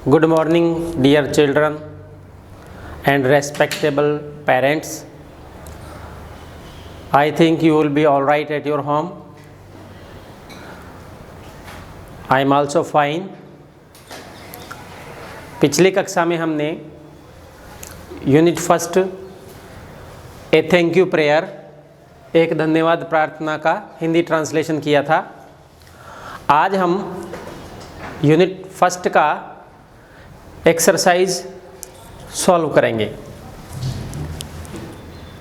Good morning, dear children and respectable parents. I think you will be all right at your home. I am also fine. पिछली कक्षा में हमने unit first A thank you prayer, एक धन्यवाद प्रार्थना का Hindi translation किया था। आज हम यूनिट फर्स्ट का एक्सरसाइज सॉल्व करेंगे।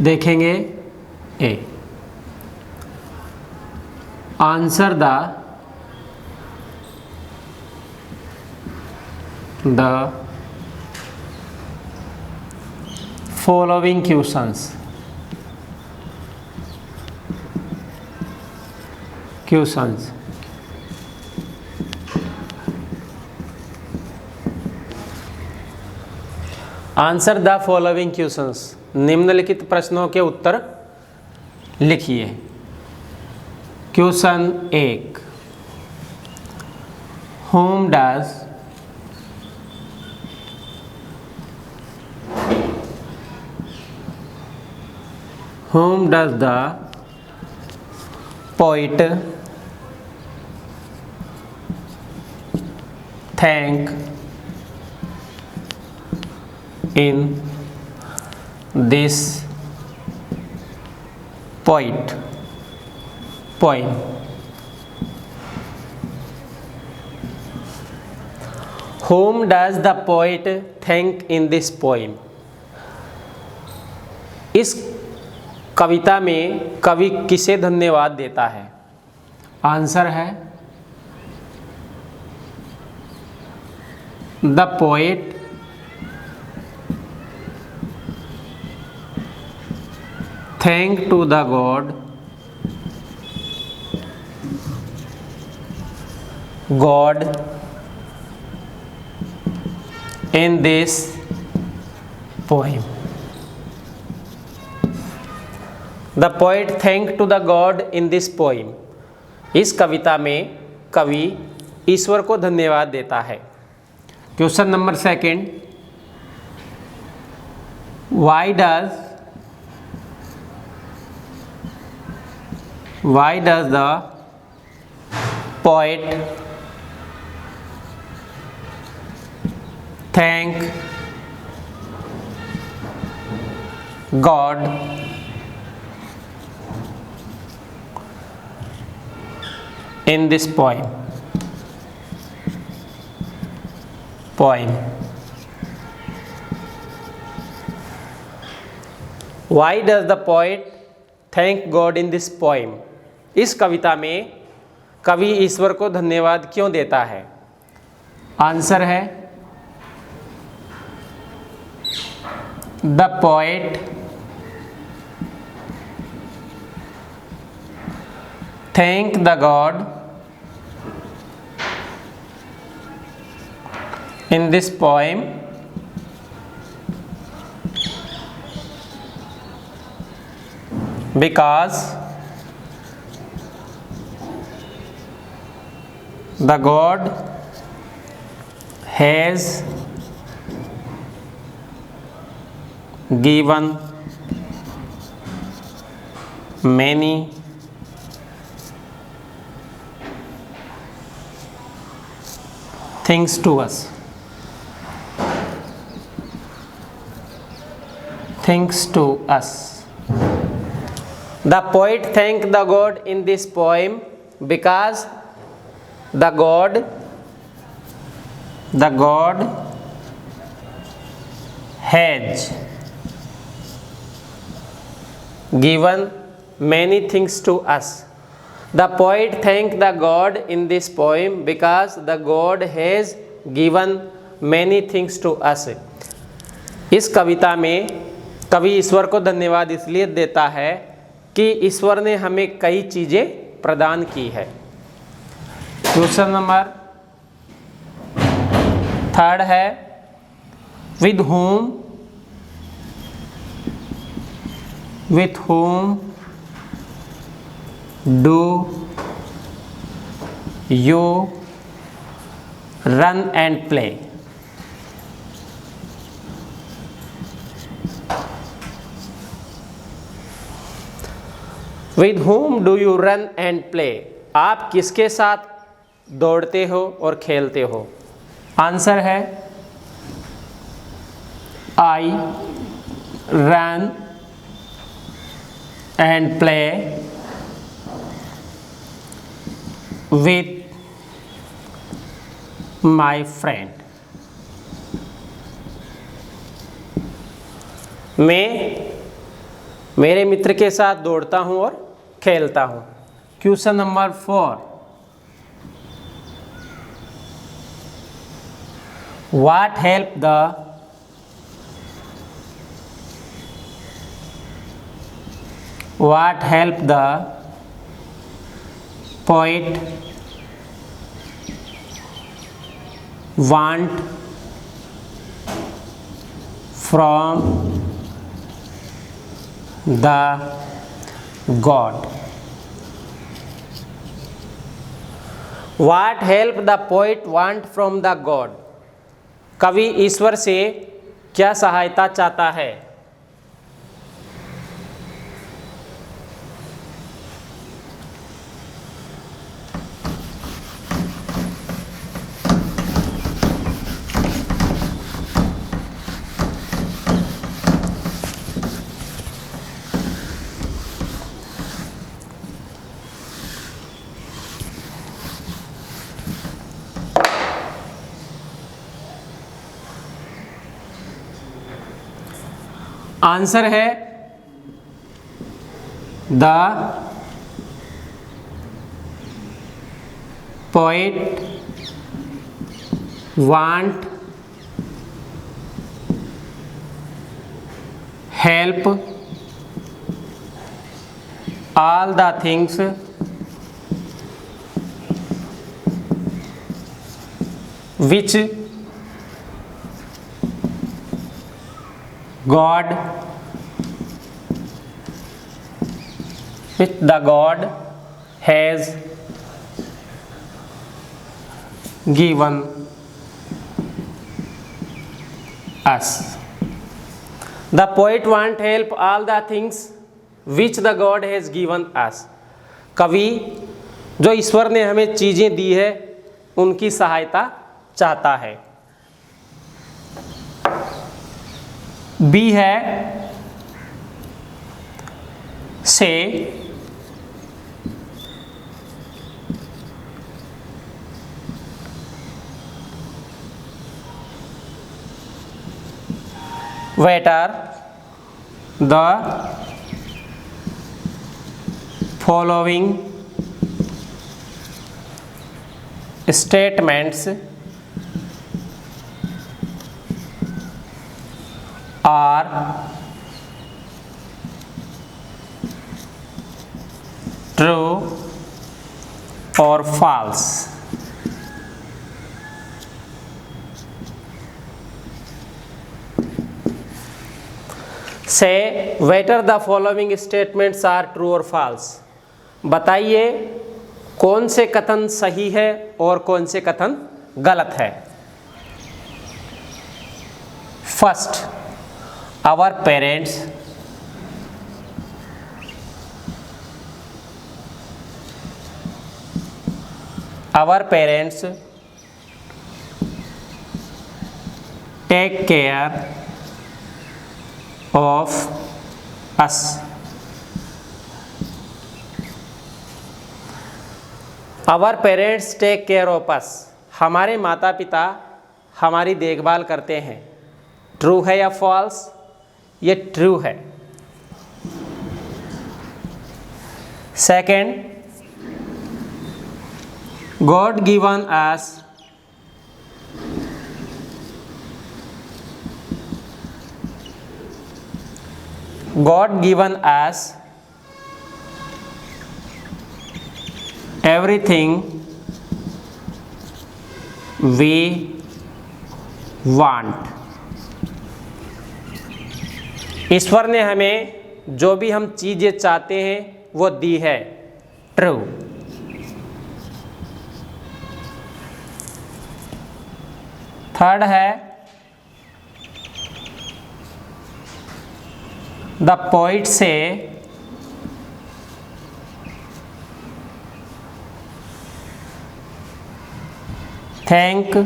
देखेंगे A, answer the following questions. Answer the following questions, निम्नलिखित प्रश्नों के उत्तर लिखिए। Question 1, whom does the poet thank in this poem? Whom does the poet thank in this poem? इस कविता में कवि किसे धन्यवाद देता है? आंसर है the poet thank to the God in this poem. The poet thank to the God in this poem. इस कविता में कवि ईश्वर को धन्यवाद देता है। Question number 2, why does the poet thank God in this poem? Why does the poet thank God in this poem? इस कविता में कवि ईश्वर को धन्यवाद क्यों देता है? आंसर है the poet thank the God in this poem because the God has given many things to us. The poet thanked the God in this poem because the God has given many things to us. The poet thanked the God in this poem because the God has given many things to us. इस कविता में कवि ईश्वर को धन्यवाद इसलिए देता है कि ईश्वर ने हमें कई चीज़ें प्रदान की है। क्वेश्चन नंबर 3 है, with whom do you run and play? With whom do you run and play, आप किसके साथ दौड़ते हो और खेलते हो? आंसर है I run and play with my friend. मैं मेरे मित्र के साथ दौड़ता हूँ और खेलता हूँ। Question number 4, what help the poet want from the God? What help the poet want from the God? कवि ईश्वर से क्या सहायता चाहता है? आंसर है the poet want help all the things which God has given us. The poet want help all the things which the God has given us. कवि जो ईश्वर ने हमें चीज़ें दी है उनकी सहायता चाहता है। बी है से whether the following statements are true or false? Say whether the following statements are true or false. बताइए कौन से कथन सही है और कौन से कथन गलत है। First, our parents take care of us. Our parents take care of us. हमारे माता पिता हमारी देखभाल करते हैं। ट्रू है या फॉल्स? ये ट्रू है। Second, God given us everything we want. ईश्वर ने हमें जो भी हम चीज़ें चाहते हैं वो दी है। ट्रू। थर्ड है द पोइट से thank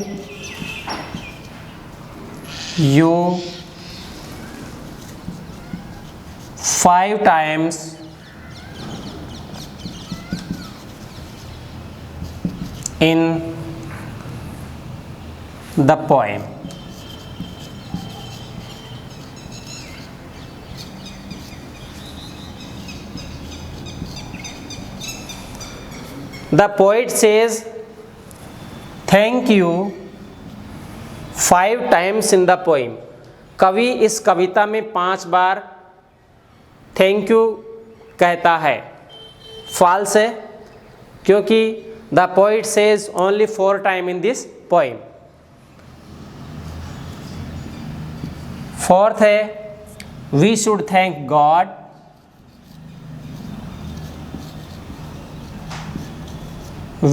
you 5 times in the poem. The poet says thank you 5 times in the poem. कवि इस कविता में 5 बार थैंक यू कहता है। फॉल्स है, क्योंकि the poet says only 4 time in this poem. Fourth है we should thank God.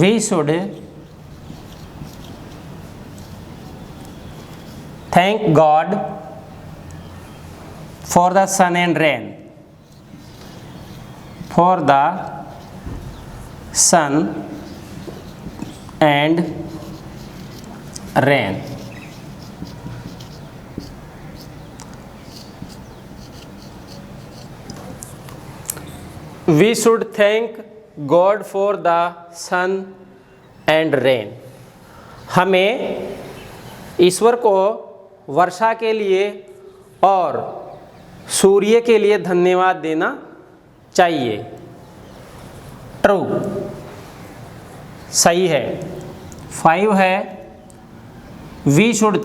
We should thank God for the sun and rain. For the sun and rain. We should thank God for the sun and rain. हमें ईश्वर को वर्षा के लिए और सूर्य के लिए धन्यवाद देना चाहिए। ट्रू, सही है। 5 है we should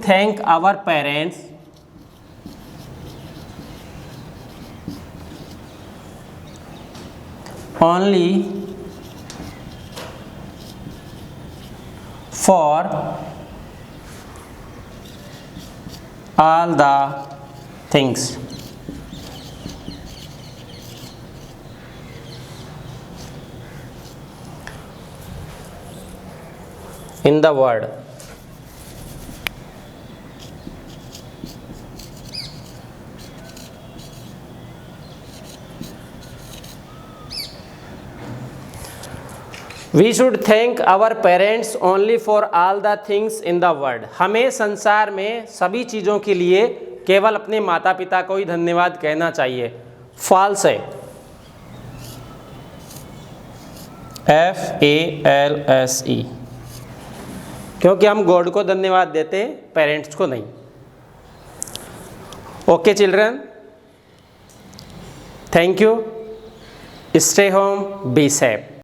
thank our parents only for all the things in the world. We should thank our parents only for all the things in the world. हमें संसार में सभी चीज़ों के लिए केवल अपने माता पिता को ही धन्यवाद कहना चाहिए। फॉल्स है। FALSE, क्योंकि हम गॉड को धन्यवाद देते हैं, पेरेंट्स को नहीं। Okay children, thank you, stay home, be safe.